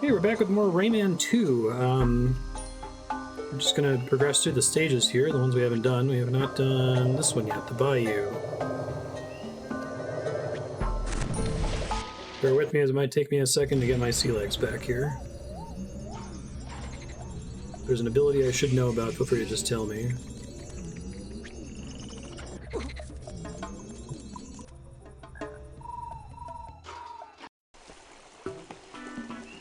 Hey, we're back with more Rayman 2. We're just gonna progress through the stages here, the ones we haven't done. We have not done this one yet, the Bayou. Bear with me as it might take me a second to get my sea legs back here. If there's an ability I should know about, feel free to just tell me.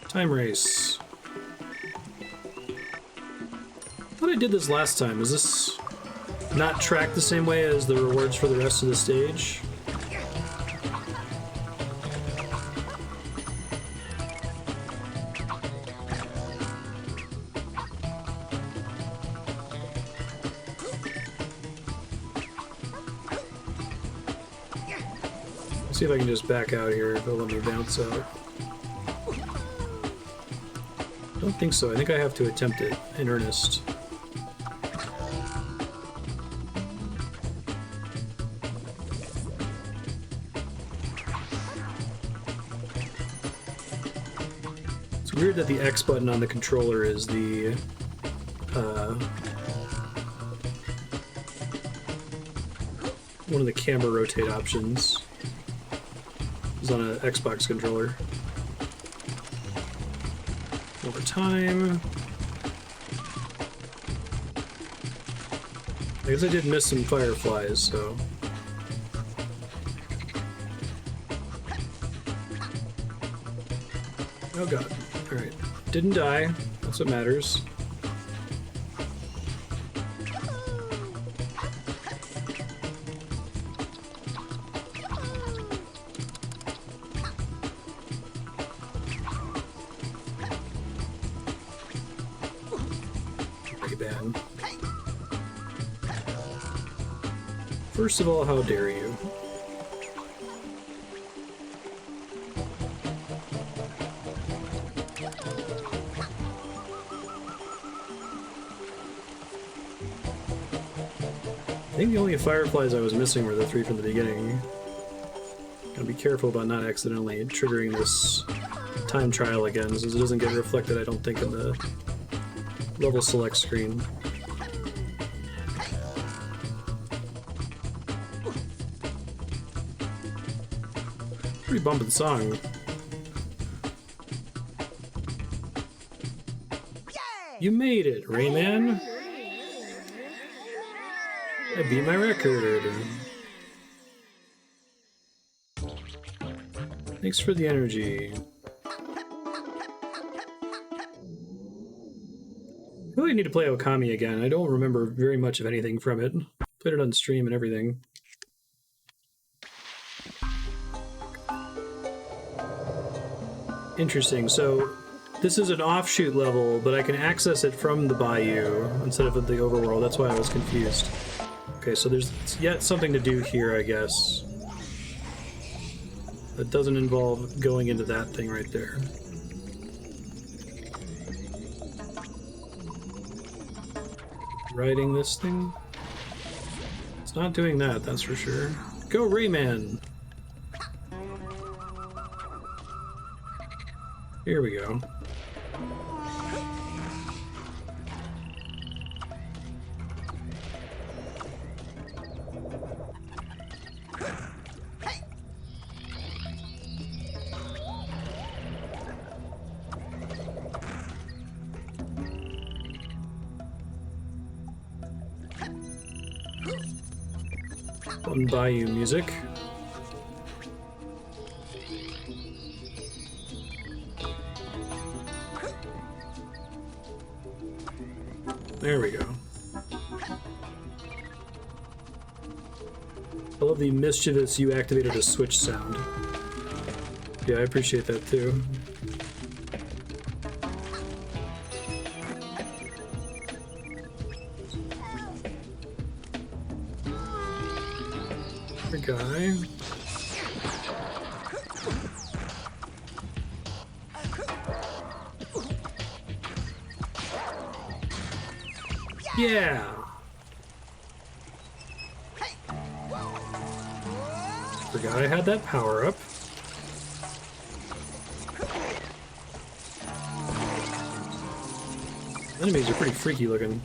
Time race. I thought I did this last time. Is this not tracked the same way as the rewards for the rest of the stage? Let's see if I can just back out here if it'll let me bounce out. I don't think so. I think I have to attempt it in earnest. It's weird that the X button on the controller is the one of the camera rotate options. It's on an Xbox controller. Over time. I guess I did miss some fireflies, so. Oh god. Alright. Didn't die. That's what matters. Bad. First of all, how dare you? I think the only fireflies I was missing were the three from the beginning. Gotta be careful about not accidentally triggering this time trial again, since it doesn't get reflected, I don't think, in the level select screen. Pretty bumping song. You made it, Rayman! I beat my record. Thanks for the energy. I really need to play Okami again. I don't remember very much of anything from it. Played it on stream and everything. Interesting. So this is an offshoot level, but I can access it from the Bayou instead of the overworld. That's why I was confused. Okay, so there's yet something to do here, I guess. That doesn't involve going into that thing right there. Riding this thing? It's not doing that, that's for sure. Go Rayman! Here we go. Fun Bayou music. There we go. I love the mischievous "you activated a switch" sound. Yeah, I appreciate that too. Guy. Yeah. Forgot I had that power up. Enemies are pretty freaky looking.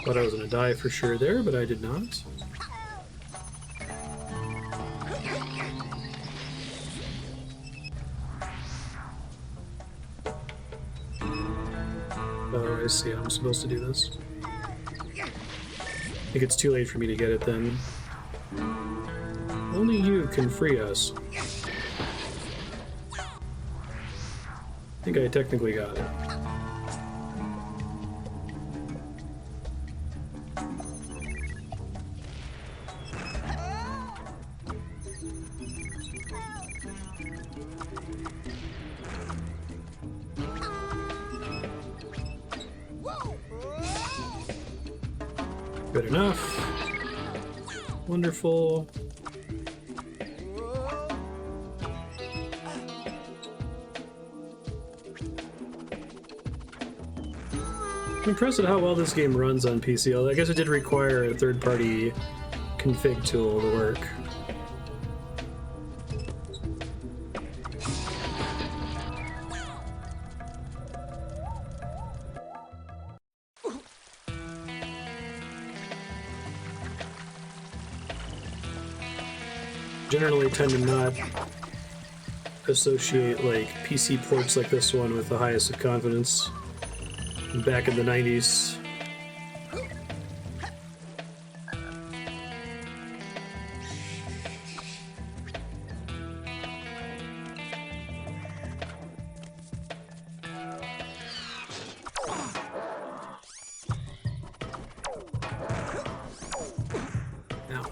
Thought I was gonna die for sure there, but I did not. Oh, I see how I'm supposed to do this. I think it's too late for me to get it then. Only you can free us. I think I technically got it. Good enough. Wonderful. I'm impressed at how well this game runs on PC. I guess it did require a third-party config tool to work. Generally tend to not associate like PC ports like this one with the highest of confidence. Back in the 90s. Ow.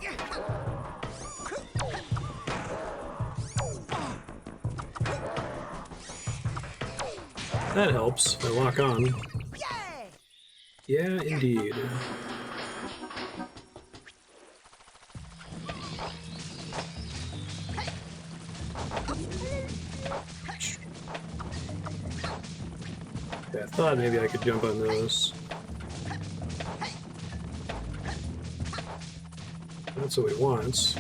That helps. I lock on. Yeah, indeed. Yeah, I thought maybe I could jump on those. That's what he wants.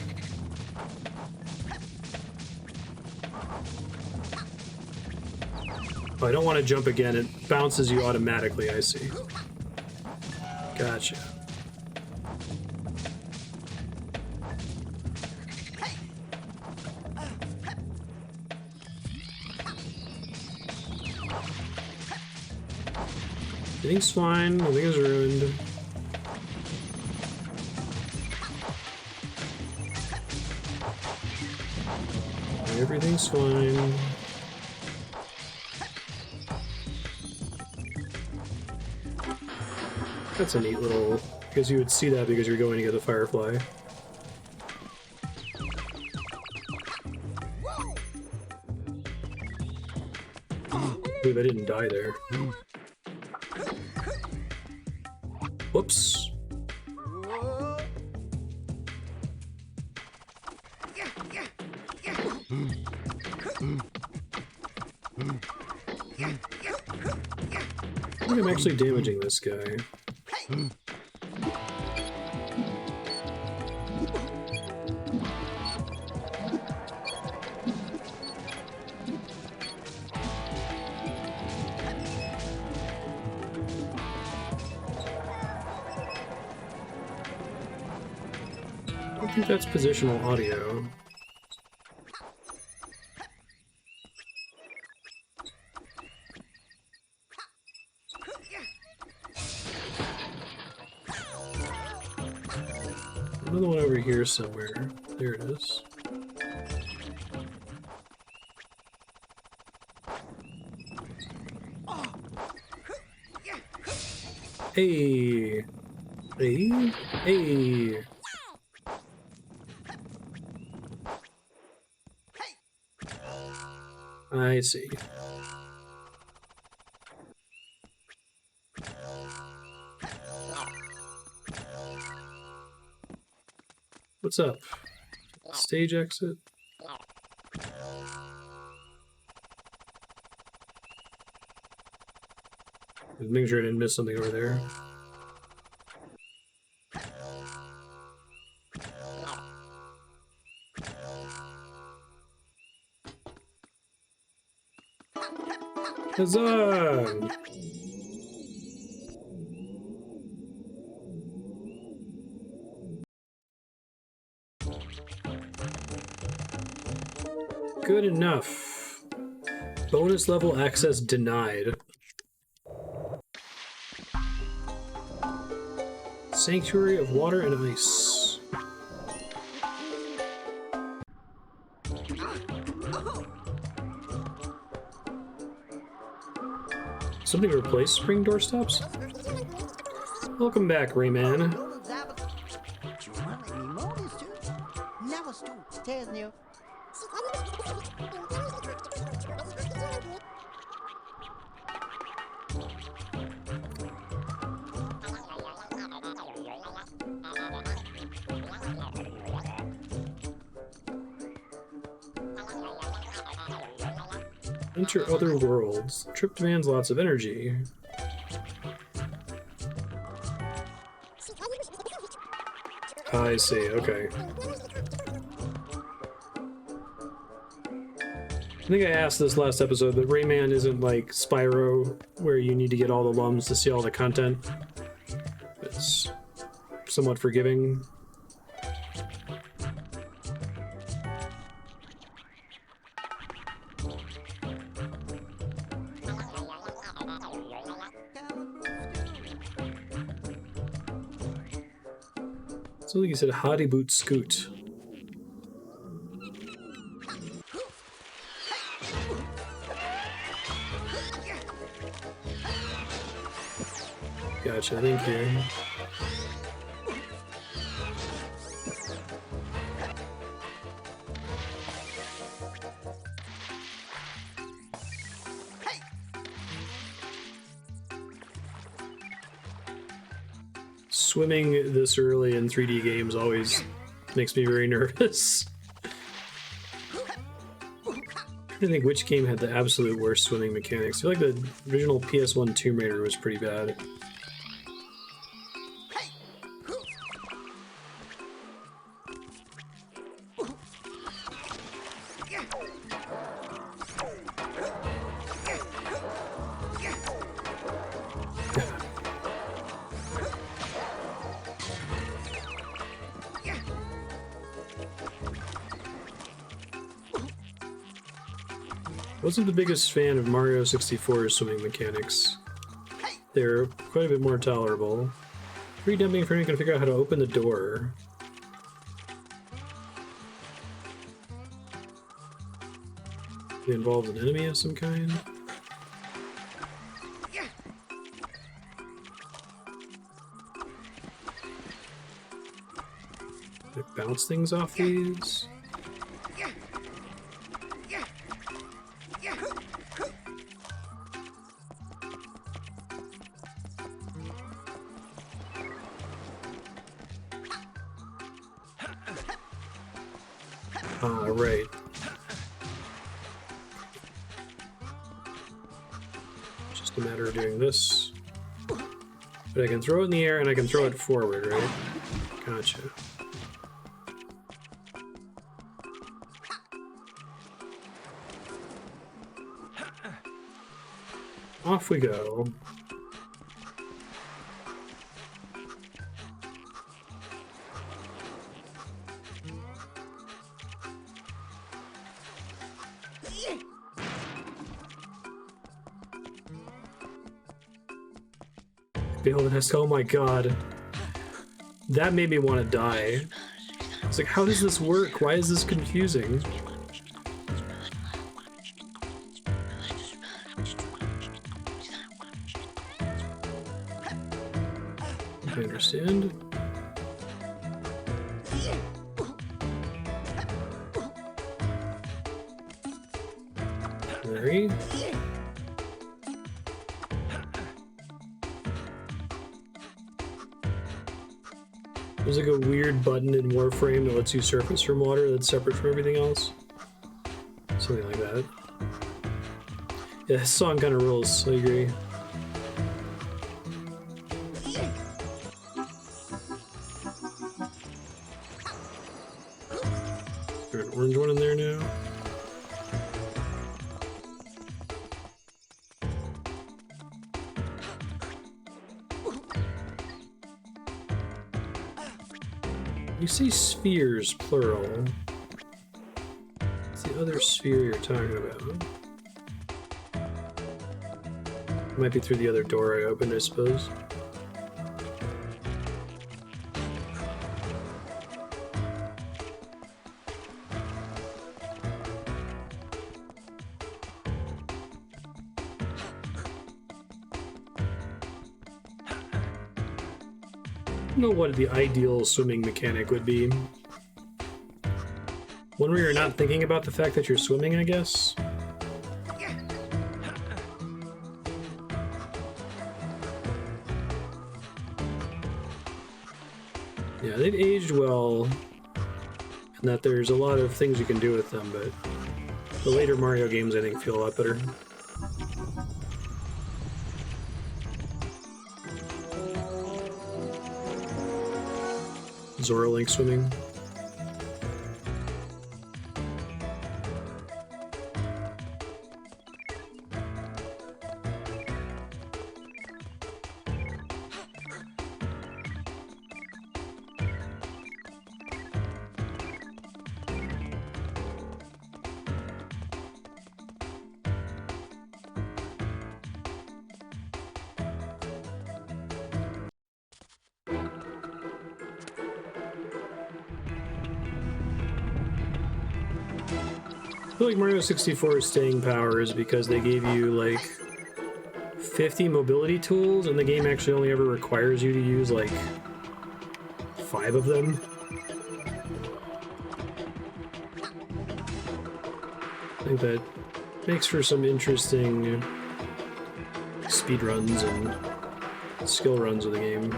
Oh, I don't want to jump again. It bounces you automatically, I see. Gotcha. Everything's fine. Nothing is ruined. Everything's fine. That's a neat little... because you would see that because you're going to get the firefly. Ooh, I didn't die there. Whoops. I think I'm actually damaging this guy. I think that's positional audio. Another one over here somewhere. There it is. Hey! Hey! Hey! I see. What's up? Stage exit? Make sure I didn't miss something over there. Huzzah! Good enough. Bonus level access denied. Sanctuary of Water and Ice. Something to replace spring doorsteps? Welcome back, Rayman. Enter other worlds. Trip demands lots of energy. I see, okay. I think I asked this last episode, but Rayman isn't like Spyro, where you need to get all the lums to see all the content. It's somewhat forgiving. So like you said, Hottie Boot Scoot. Gotcha, thank you. Swimming this early in 3D games always makes me very nervous. I think which game had the absolute worst swimming mechanics. I feel like the original PS1 Tomb Raider was pretty bad. Wasn't the biggest fan of Mario 64's swimming mechanics. They're quite a bit more tolerable. Pretty tempting for anyone who can figure out how to open the door. It involves an enemy of some kind. Can I bounce things off these? Right. Just a matter of doing this. But I can throw it in the air and I can throw it forward, right? Gotcha. Off we go. Oh my god. That made me want to die. It's like, how does this work? Why is this confusing? I understand. Larry? There's like a weird button in Warframe that lets you surface from water that's separate from everything else. Something like that. Yeah, this song kind of rules, I agree. Is there an orange one in there now? You say spheres, plural. What's the other sphere you're talking about? It might be through the other door I opened, I suppose. I don't know what the ideal swimming mechanic would be. One where you're not thinking about the fact that you're swimming, I guess? Yeah, they've aged well, and that there's a lot of things you can do with them, but the later Mario games, I think, feel a lot better. Zora Link swimming. I feel like Mario 64's staying power is because they gave you like 50 mobility tools, and the game actually only ever requires you to use like 5 of them. I think that makes for some interesting speed runs and skill runs of the game.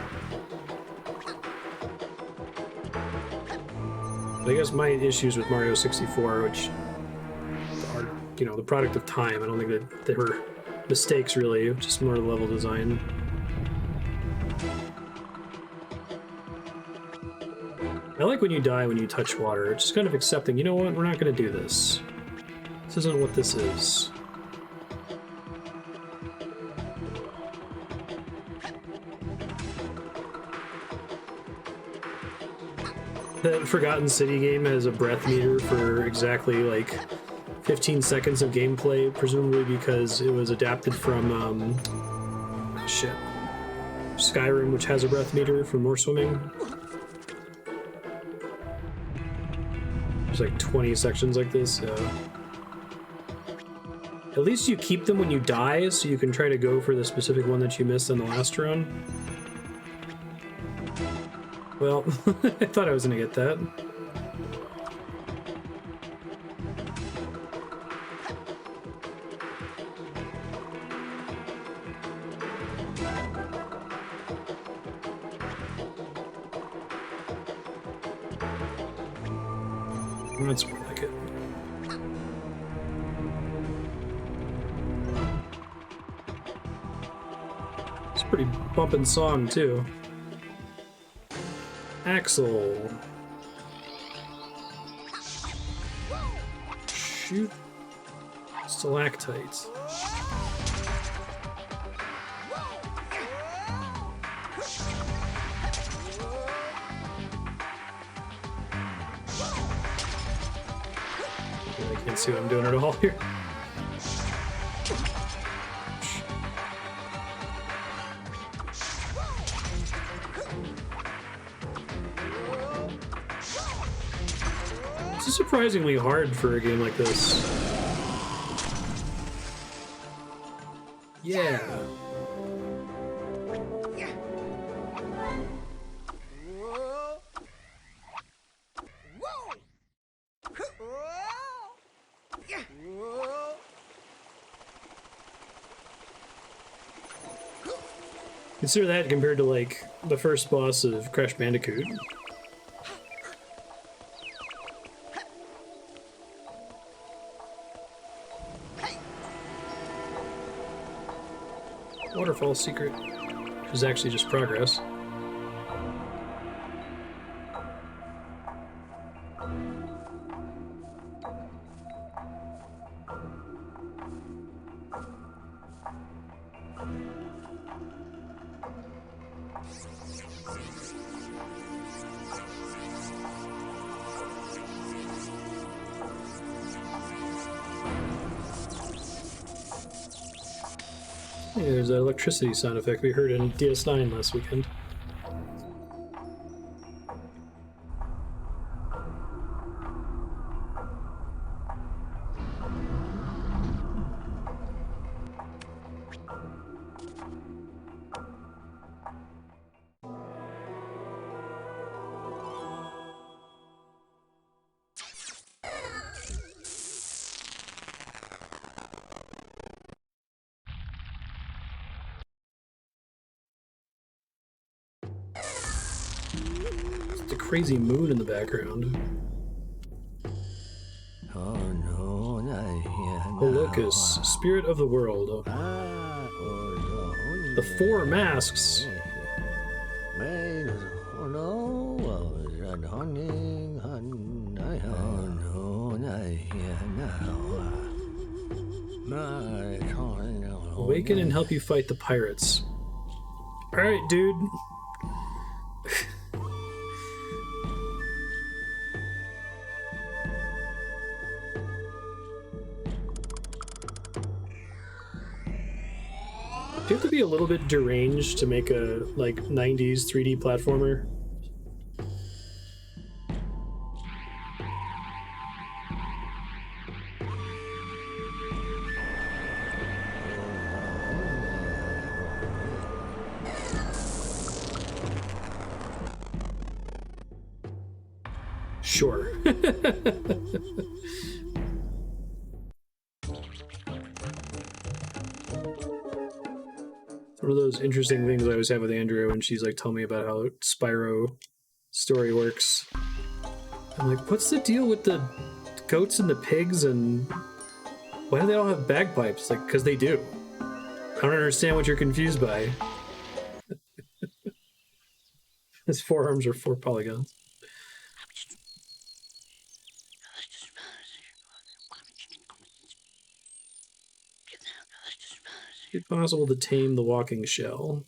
But I guess my issues with Mario 64, which are, you know, the product of time, I don't think that they were mistakes really, just more level design. I like when you die when you touch water, it's just kind of accepting, you know what, we're not going to do this. This isn't what this is. That Forgotten City game has a breath meter for exactly like 15 seconds of gameplay, presumably because it was adapted from Skyrim, which has a breath meter for more swimming. There's like 20 sections like this. At least you keep them when you die, so you can try to go for the specific one that you missed on the last run. Well, I thought I was gonna get that. That's more like it. It's a pretty bumpin' song, too. Axel. Shoot. Stalactites. I can't see what I'm doing at all here. This is surprisingly hard for a game like this. Yeah. Consider that compared to, like, the first boss of Crash Bandicoot. Waterfall secret, which is actually just progress. Hey, there's that electricity sound effect we heard in DS9 last weekend. The crazy moon in the background. Holocus, spirit of the world. The four masks. Awaken and help you fight the pirates. Alright, dude. Do you have to be a little bit deranged to make a, like, 90s 3D platformer? Sure. One of those interesting things I always have with Andrea when she's like, tell me about how Spyro story works. I'm like, what's the deal with the goats and the pigs, and why do they all have bagpipes? Like, because they do. I don't understand what you're confused by. His forearms are 4 polygons. Is it possible to tame the walking shell?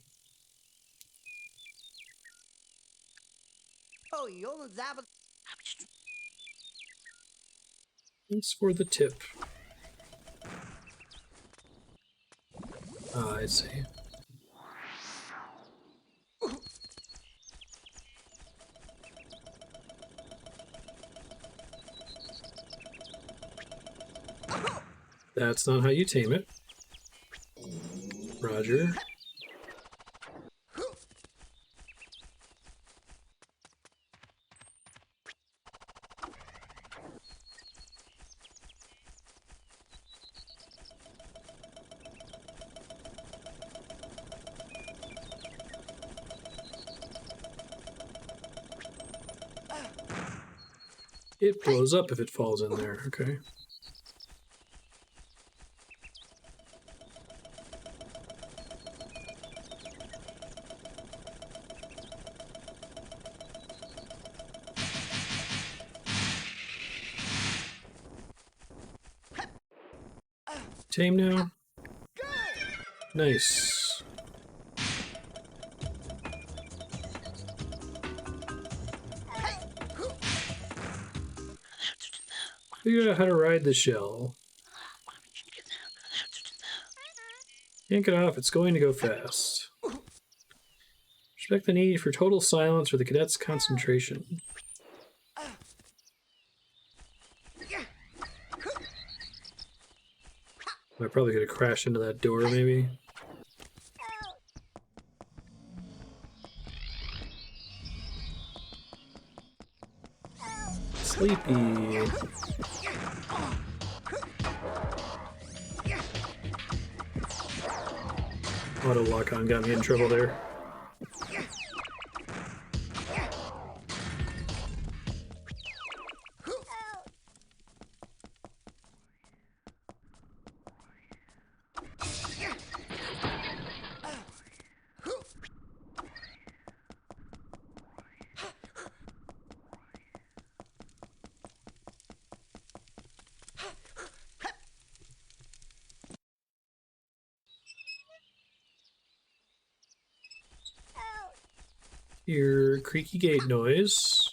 Thanks for the tip. Ah, I see. That's not how you tame it. Roger. It blows up if it falls in there, okay. Tame now. Nice. Figure out how to ride the shell. Yank it off, it's going to go fast. Respect the need for total silence for the cadet's concentration. I probably could have crashed into that door, maybe. Sleepy. Auto lock on got me in trouble there. Hear creaky gate noise.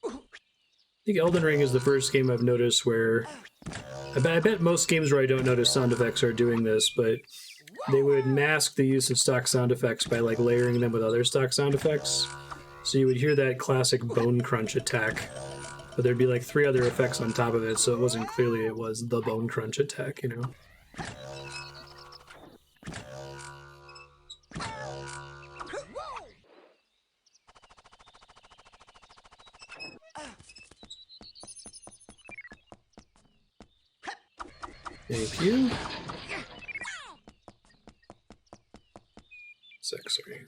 I think Elden Ring is the first game I've noticed where I bet most games where I don't notice sound effects are doing this, but they would mask the use of stock sound effects by like layering them with other stock sound effects. So you would hear that classic bone crunch attack, but there'd be like 3 other effects on top of it, so it wasn't clearly it was the bone crunch attack, you know? Thank you. Sorry.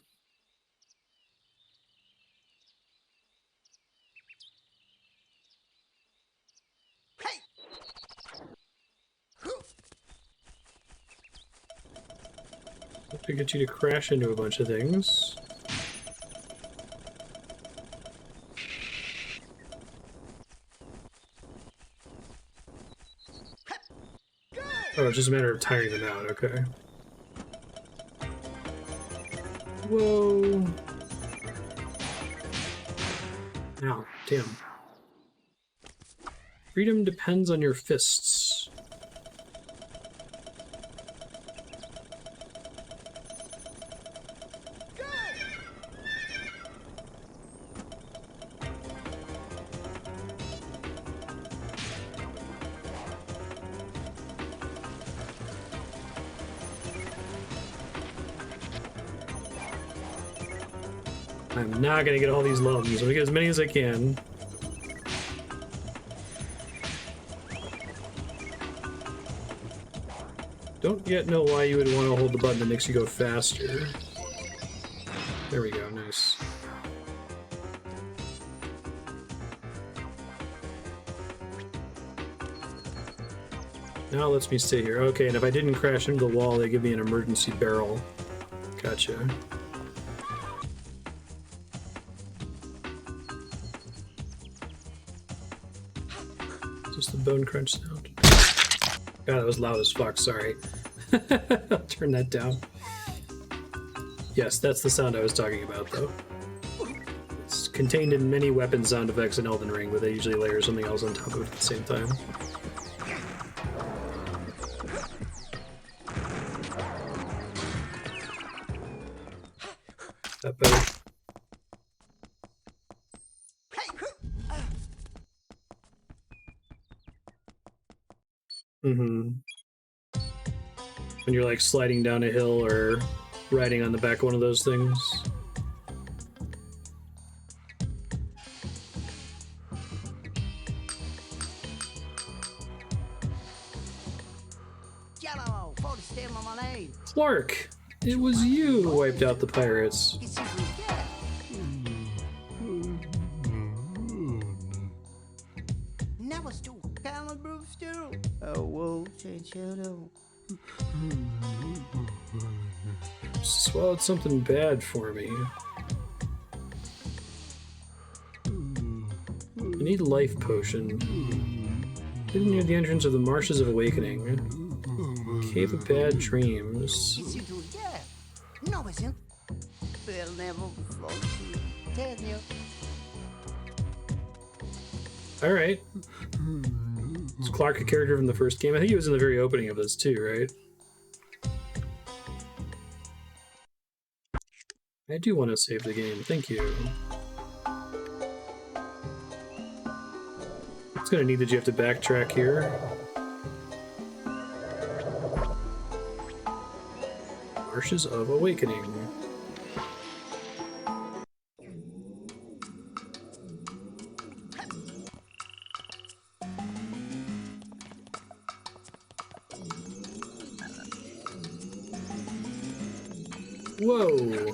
Hope to get you to crash into a bunch of things. Oh, it's just a matter of tiring them out, okay. Whoa. Ow, damn. Freedom depends on your fists. I'm not gonna get all these loans. I'm gonna get as many as I can. Don't yet know why you would want to hold the button that makes you go faster. There we go, nice. Now it lets me stay here. Okay, and if I didn't crash into the wall, they give me an emergency barrel. Gotcha. Just the bone crunch sound. God, that was loud as fuck, sorry. I'll turn that down. Yes, that's the sound I was talking about, though. It's contained in many weapon sound effects in Elden Ring, but they usually layer something else on top of it at the same time. That better? Mm-hmm. When you're like sliding down a hill or riding on the back of one of those things. Clark! It was you who wiped out the pirates. Swallowed something bad for me. I need a life potion. Hidden near the entrance of the Marshes of Awakening. Cave of Bad Dreams. Alright. Is Clark a character from the first game? I think he was in the very opening of this too, right? I do want to save the game, thank you. It's gonna need that you have to backtrack here. Marshes of Awakening. Whoa!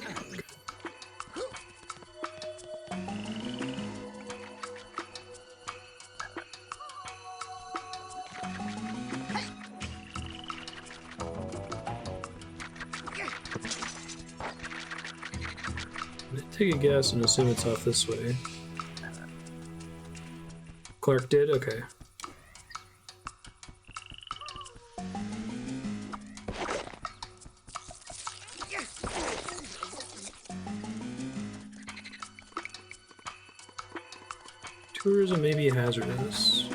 Take a guess and assume it's off this way. Clark did? Okay. Tourism may be hazardous.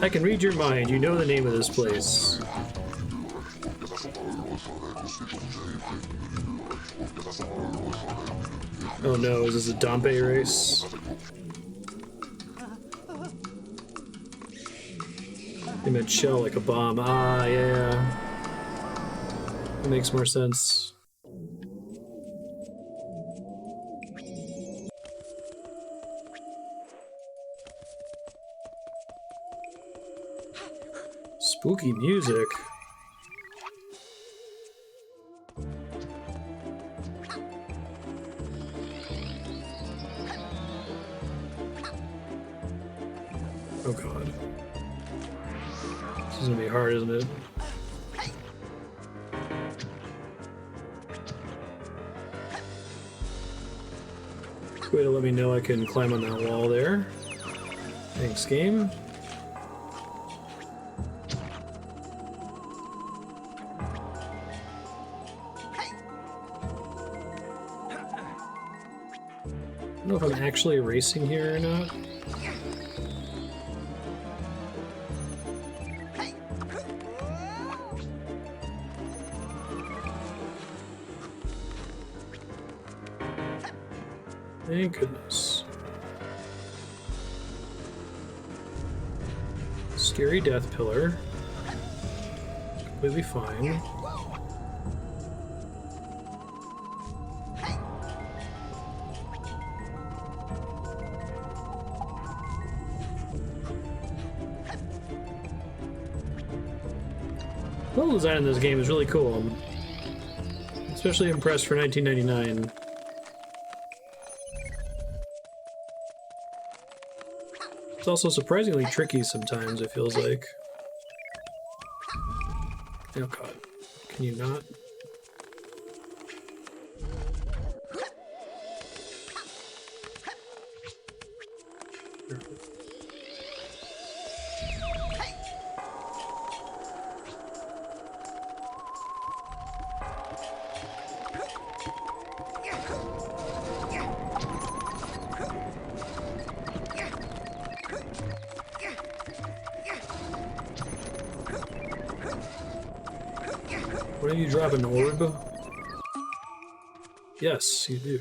I can read your mind. You know the name of this place. Oh no, is this a Dompe race? They meant shell like a bomb. Ah, yeah. That makes more sense. Spooky music. Oh god. This is gonna be hard, isn't it? Way to let me know I can climb on that wall there. Thanks, game. I don't know if I'm actually racing here or not. Thank goodness. Scary death pillar. Completely fine. The level design in this game is really cool. I'm especially impressed for 1999. It's also surprisingly tricky sometimes, it feels like. Oh god. Can you not? What do you drop, an orb? Yes, you do.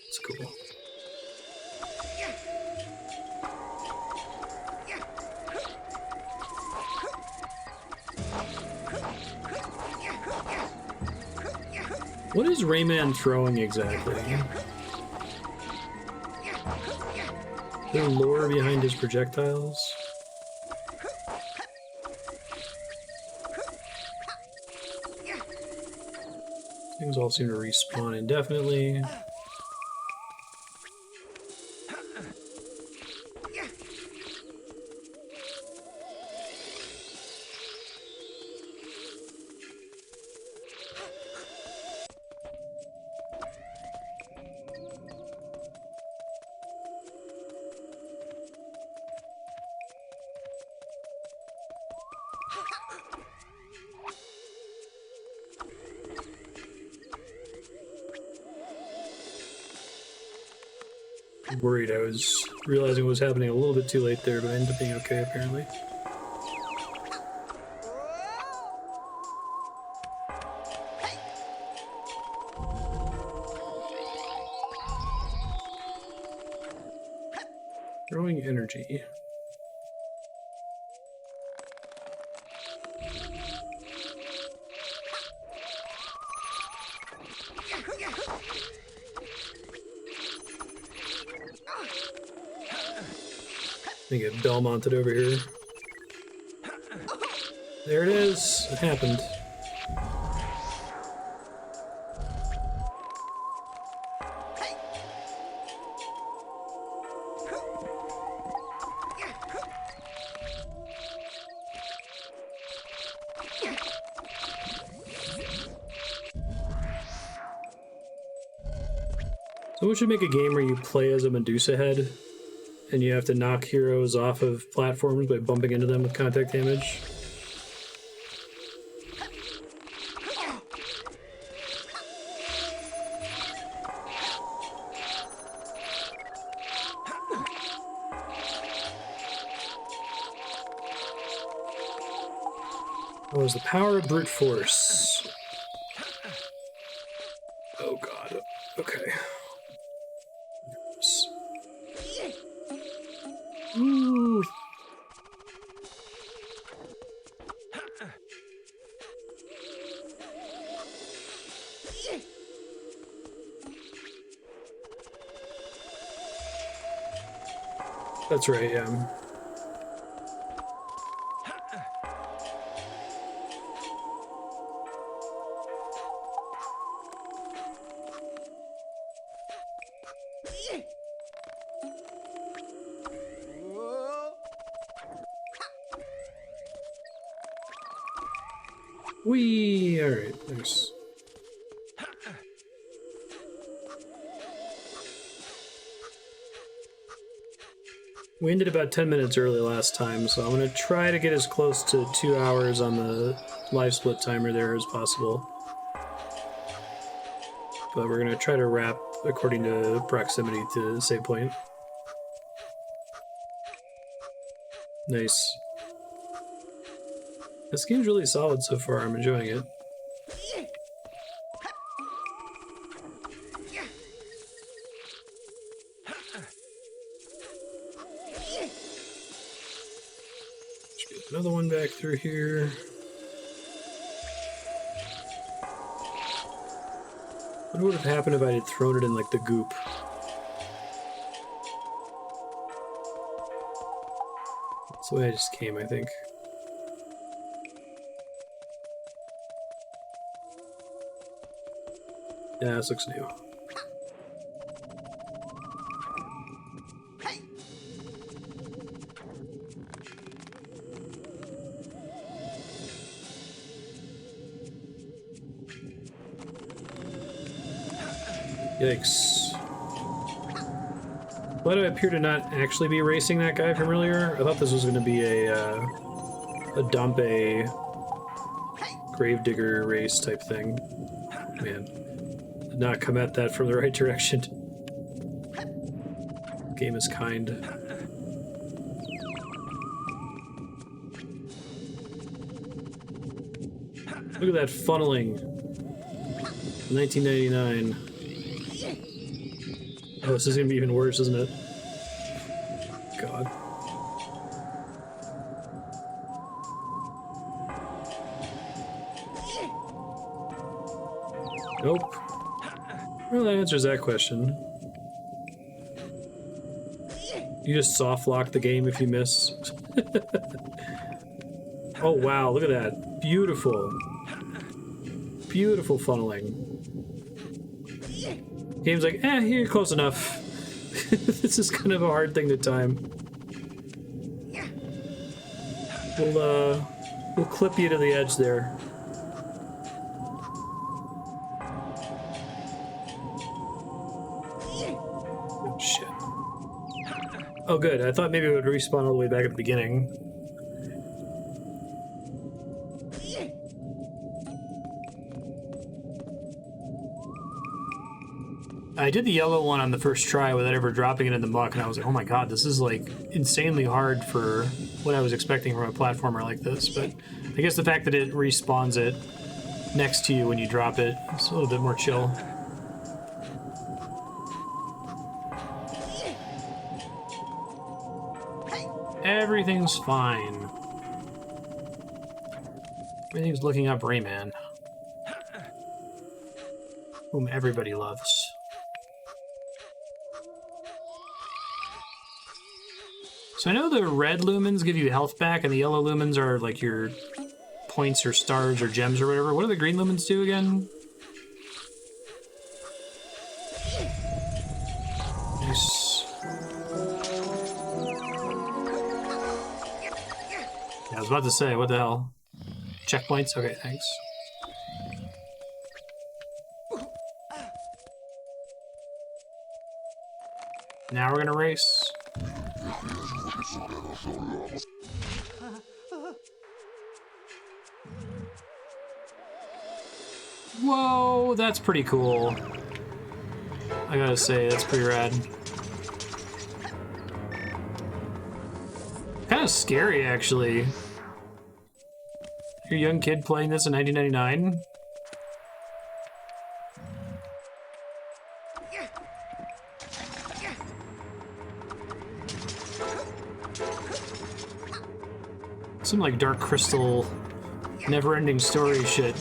It's cool. What is Rayman throwing exactly? Is there lore behind his projectiles? Things all seem to respawn indefinitely. Worried I was realizing what was happening a little bit too late there, but I ended up being okay apparently. Throwing energy. Let me get Belmonted over here. There it is. It happened. So we should make a game where you play as a Medusa head, and you have to knock heroes off of platforms by bumping into them with contact damage. Oh, is the power of brute force. Oh god. Okay. Ooh. That's right, yeah. Whee! Alright, nice. We ended about 10 minutes early last time, so I'm going to try to get as close to 2 hours on the live split timer there as possible. But we're going to try to wrap according to proximity to the save point. Nice. This game's really solid so far, I'm enjoying it. Another one back through here. What would have happened if I had thrown it in like the goop? That's the way I just came, I think. Yeah, this looks new. Yikes. Why do I appear to not actually be racing that guy from earlier? I thought this was going to be a Dompe Gravedigger race type thing. Man, did not come at that from the right direction. Game is kind. Look at that funneling. 1999. Oh, this is gonna be even worse, isn't it? God. Nope. Well, that answers that question. You just soft lock the game if you miss. Oh wow, look at that. Beautiful. Beautiful funneling. Game's like, you're close enough. This is kind of a hard thing to time. We'll clip you to the edge there. Oh, shit. Oh, good. I thought maybe it would respawn all the way back at the beginning. I did the yellow one on the first try without ever dropping it in the muck, and I was like, oh my god, this is like insanely hard for what I was expecting from a platformer like this. But I guess the fact that it respawns it next to you when you drop it, it's a little bit more chill. Everything's fine. Everything's looking up Rayman, whom everybody loves. So I know the red lumens give you health back, and the yellow lumens are like your points or stars or gems or whatever. What do the green lumens do again? Nice. Yeah, I was about to say, what the hell? Checkpoints? Okay, thanks. Now we're gonna race. Whoa, that's pretty cool. I gotta say, that's pretty rad. Kind of scary, actually. You're a young kid playing this in 1999? Some like Dark Crystal, never-ending story shit.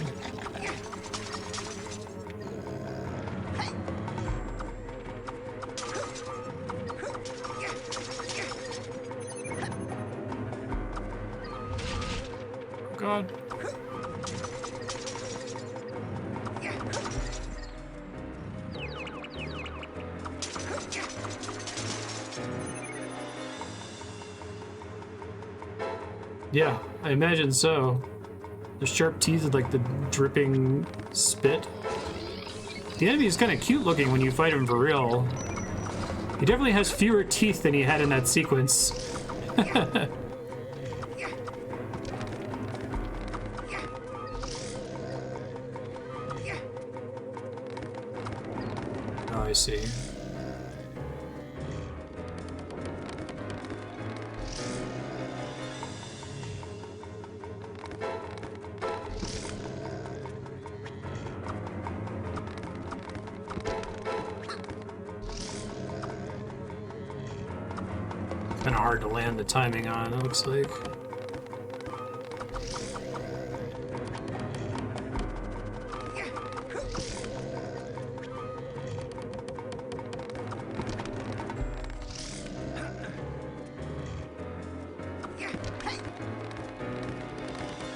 God. Yeah, I imagine so. The sharp teeth with like the dripping spit. The enemy is kind of cute looking when you fight him for real. He definitely has fewer teeth than he had in that sequence. Oh, I see. Kind of hard to land the timing on, it looks like.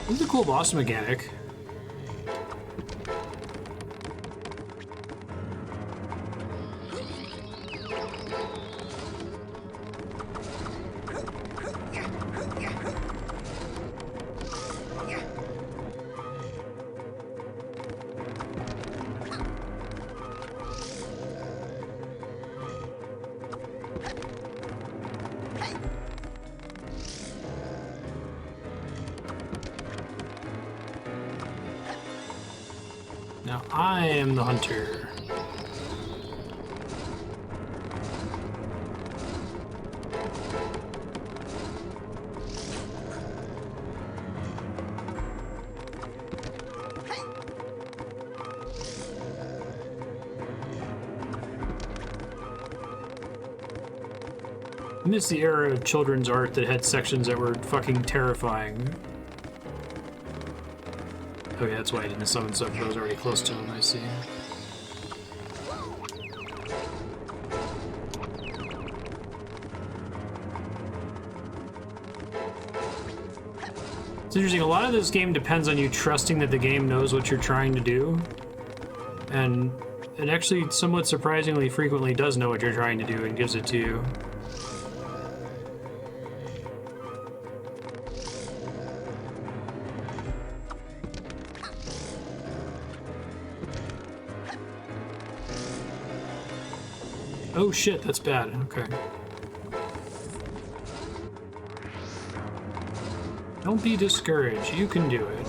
This is a cool boss mechanic. Now I am the hunter. I miss the era of children's art that had sections that were fucking terrifying. Oh yeah, that's why I didn't summon stuff, but I was already close to him, I see. It's interesting, a lot of this game depends on you trusting that the game knows what you're trying to do. And it actually somewhat surprisingly frequently does know what you're trying to do and gives it to you. Oh shit, that's bad. Okay. Don't be discouraged. You can do it.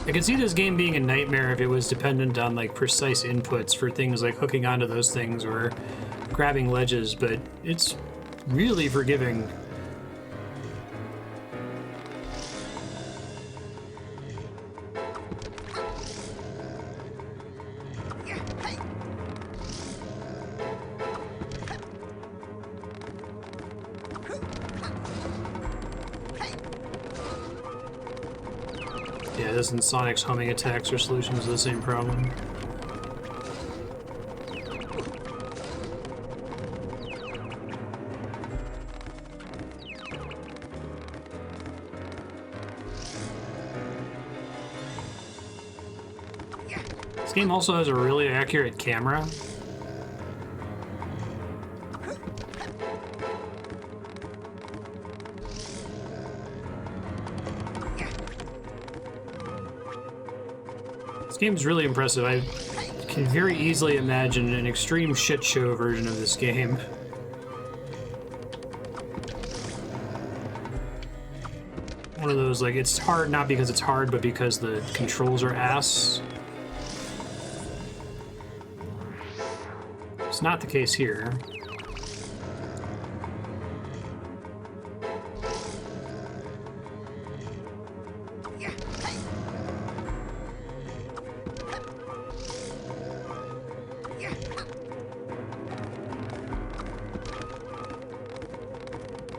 I could see this game being a nightmare if it was dependent on like precise inputs for things like hooking onto those things or grabbing ledges, but it's really forgiving. Yeah, this and Sonic's homing attacks are solutions to the same problem. This game also has a really accurate camera. This game's really impressive. I can very easily imagine an extreme shit show version of this game. One of those, like, it's hard not because it's hard, but because the controls are ass. not the case here.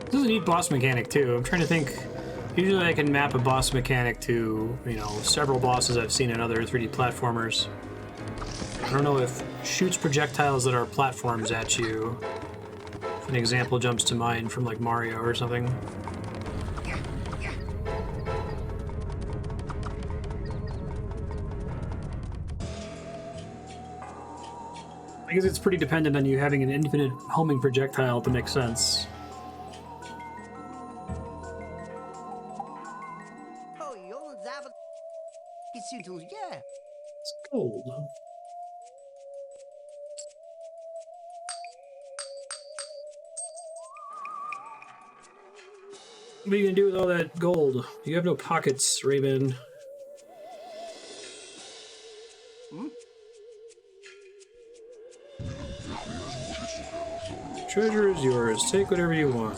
This is a neat boss mechanic too. I'm trying to think. Usually I can map a boss mechanic to, you know, several bosses I've seen in other 3D platformers. I don't know if shoots projectiles that are platforms at you. If an example jumps to mind from like Mario or something. I guess it's pretty dependent on you having an infinite homing projectile to make sense. It's gold. What are you gonna do with all that gold? You have no pockets, Rayman. Treasure is yours. Take whatever you want.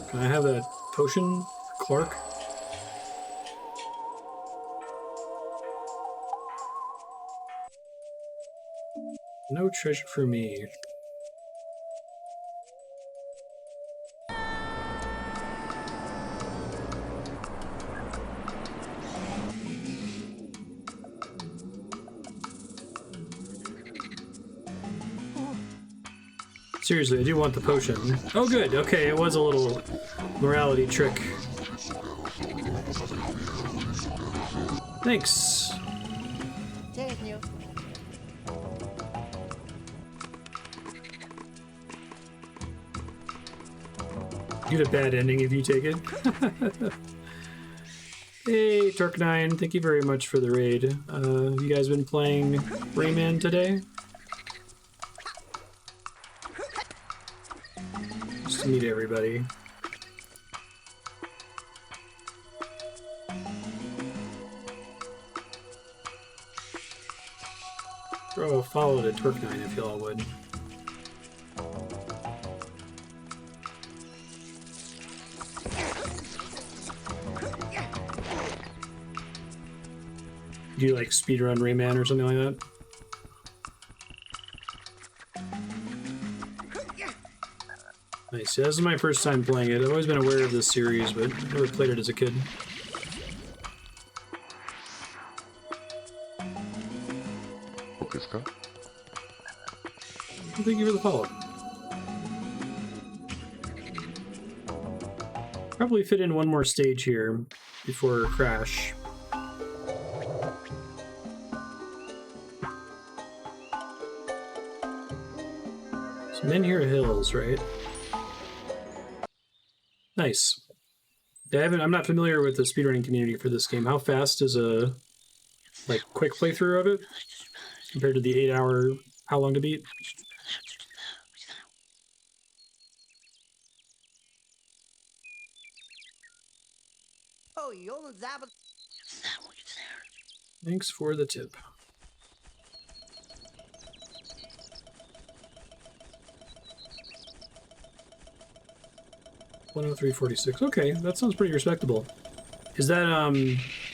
Can I have that potion, Clark? No treasure for me. Seriously, I do want the potion. Oh good, okay, it was a little morality trick. Thanks. You get a bad ending if you take it. Hey, Turk9, thank you very much for the raid. Have you guys been playing Rayman today? Just to meet everybody. Throw a follow to Turk9 if y'all would. Do you like speedrun Rayman or something like that? Nice. Yeah, this is my first time playing it. I've always been aware of this series, but never played it as a kid. Thank you for the follow. Probably fit in one more stage here before Crash. Men Here Hills, right? Nice. I'm not familiar with the speedrunning community for this game. How fast is a like quick playthrough of it compared to the 8-hour how long to beat? Thanks for the tip. $103.46. Okay, that sounds pretty respectable. Is that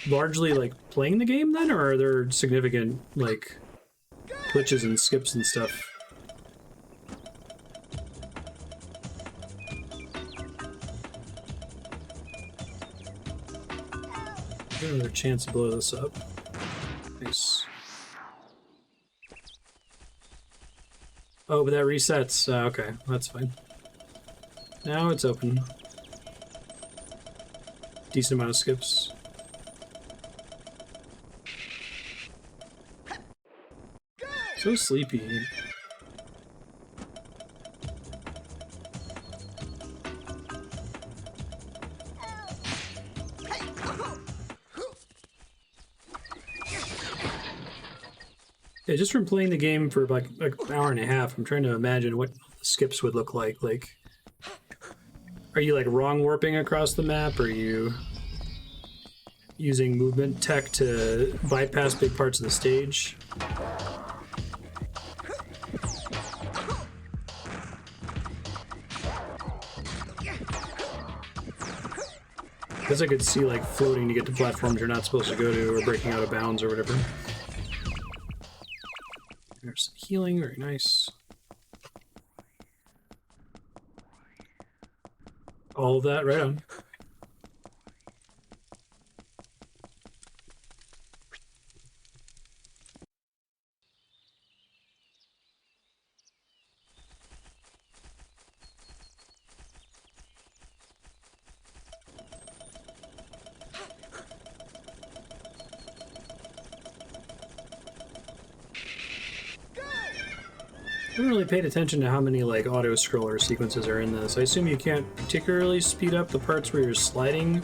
largely like playing the game then, or are there significant like glitches and skips and stuff? Got another chance to blow this up. Nice. Oh, but that resets. Okay, that's fine. Now it's open. Decent amount of skips. So sleepy. Yeah, just from playing the game for like an hour and a half, I'm trying to imagine what the skips would look like. Like, are you like wrong warping across the map? Are you using movement tech to bypass big parts of the stage? guess I could see like floating to get to platforms you're not supposed to go to, or breaking out of bounds or whatever. There's healing, very nice. All of that, right on. I haven't really paid attention to how many like auto-scroller sequences are in this. I assume you can't particularly speed up the parts where you're sliding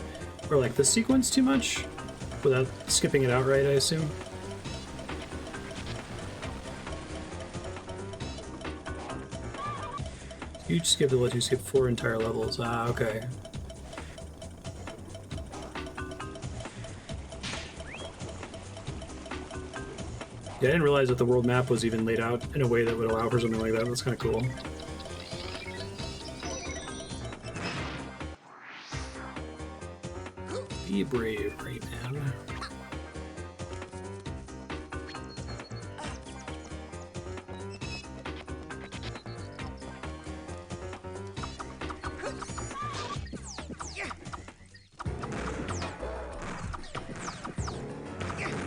or like the sequence too much without skipping it outright, I assume. Huge skip that lets you skip 4 entire levels. Ah, okay. Yeah, I didn't realize that the world map was even laid out in a way that would allow for something like that. That's kind of cool. Be brave, Rayman.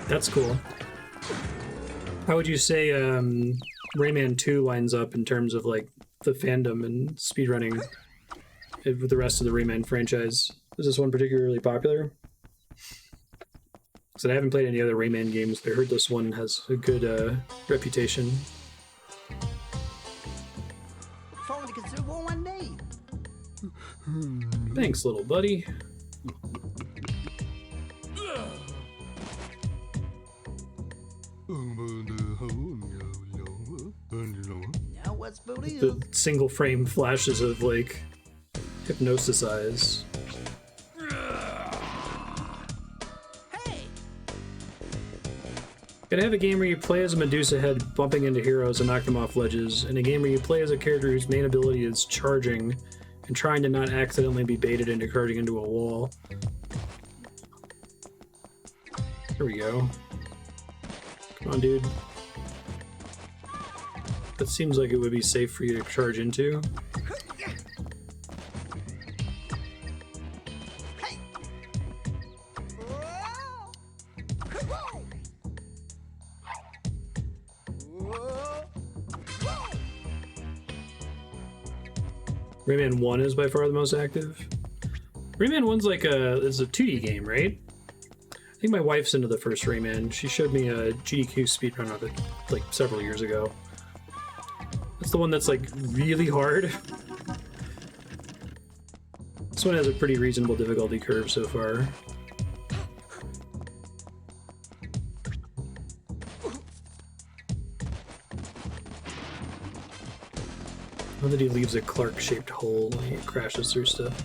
That's cool. How would you say Rayman 2 lines up in terms of like the fandom and speedrunning with the rest of the Rayman franchise? Is this one particularly popular? Because I haven't played any other Rayman games, but I heard this one has a good reputation. Thanks, little buddy. The single frame flashes of like hypnosis eyes. Gotta have a game where you play as a Medusa head bumping into heroes and knock them off ledges, and a game where you play as a character whose main ability is charging and trying to not accidentally be baited into charging into a wall. There we go. Come on, dude. That seems like it would be safe for you to charge into. Rayman 1 is by far the most active. Rayman 1's like it's a 2D game, right? I think my wife's into the first Rayman. She showed me a GDQ speedrun of it like several years ago. That's the one that's like really hard. This one has a pretty reasonable difficulty curve so far. Not that he leaves a Clark-shaped hole when he crashes through stuff.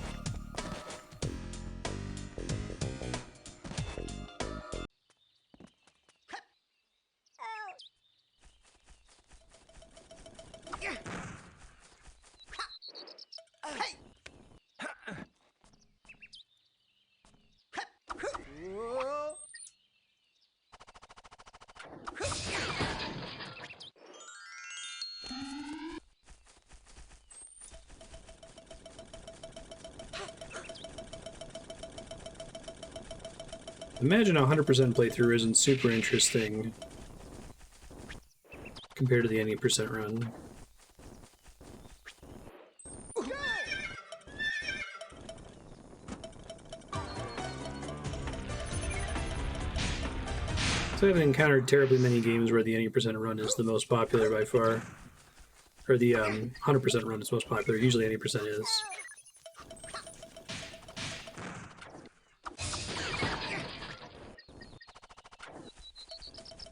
Imagine a 100% playthrough isn't super interesting compared to the any percent run. So I haven't encountered terribly many games where the any percent run is the most popular by far. Or the 100% run is most popular. Usually any percent is.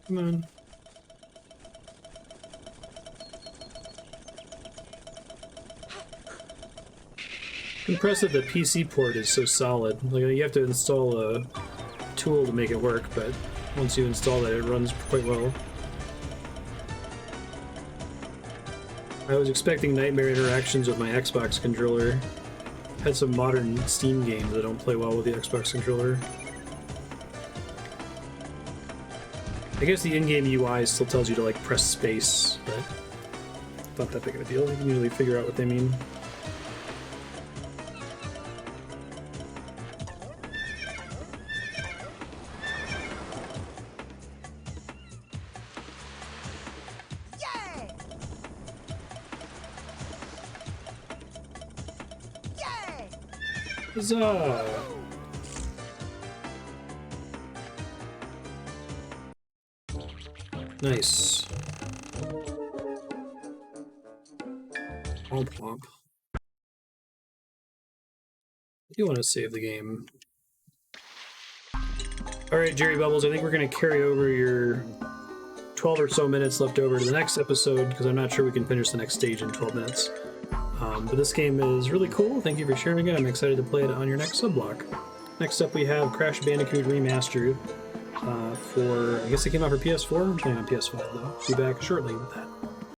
Come on. Impressive that PC port is so solid. Like, you have to install a tool to make it work, but once you install it, it runs quite well. I was expecting nightmare interactions with my Xbox controller. had some modern Steam games that don't play well with the Xbox controller. I guess the in-game UI still tells you to like press space, but not that big of a deal. You can usually figure out what they mean. Huzzah! Nice. Womp womp. You want to save the game. Alright, Jerry Bubbles, I think we're going to carry over your 12 or so minutes left over to the next episode, because I'm not sure we can finish the next stage in 12 minutes. But this game is really cool. Thank you for sharing it. I'm excited to play it on your next subblock. Next up, we have Crash Bandicoot Remastered for, I guess it came out for PS4. I'm playing on PS5 though. Be back shortly with that.